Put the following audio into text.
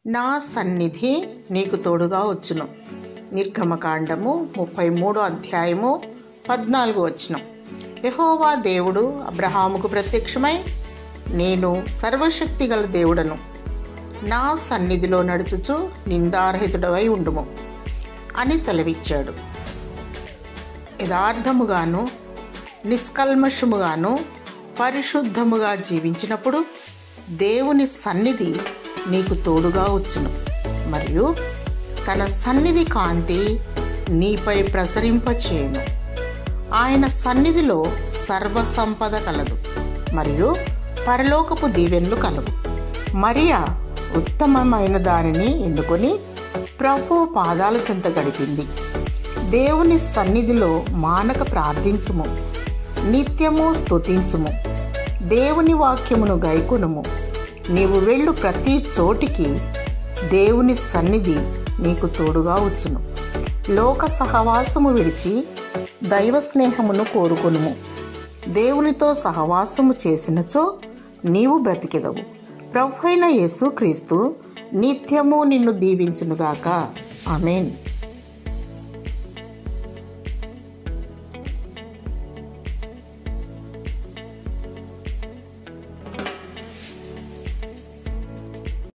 నా సన్నిధి నీకు తోడుగా వచ్చును. నిర్గమకాండము 33 అధ్యాయము 14 వచనం. యెహోవా దేవుడు అబ్రహాముకు ప్రత్యక్షమై, నేను సర్వశక్తి గల దేవుడను, నా సన్నిధిలో నడుచుచు నిందారహితుడవై ఉండుము అని సెలవిచ్చాడు. యథార్థముగాను నిష్కల్మషముగాను పరిశుద్ధముగా జీవించినప్పుడు దేవుని సన్నిధి నీకు తోడుగా వచ్చును మరియు తన సన్నిధి కాంతి నీపై ప్రసరింపచేయును. ఆయన సన్నిధిలో సర్వసంపద కలదు మరియు పరలోకపు దీవెనలు కలవు. మరియా ఉత్తమమైన దానిని ఎన్నుకొని ప్రభు పాదాల చెంత గడిపింది. దేవుని సన్నిధిలో మానక ప్రార్థించుము, నిత్యము స్తుతించుము, దేవుని వాక్యమును గైకొనుము. నీవు వెళ్ళు ప్రతి చోటికి దేవుని సన్నిధి నీకు తోడుగా వచ్చును. లోక సహవాసము విడిచి దైవ స్నేహమును కోరుకొనుము. దేవునితో సహవాసము చేసినచో నీవు బ్రతికెదవు. ప్రభువైన యేసుక్రీస్తు నిత్యము నిన్ను దీవించునుగాక. ఆమేన్.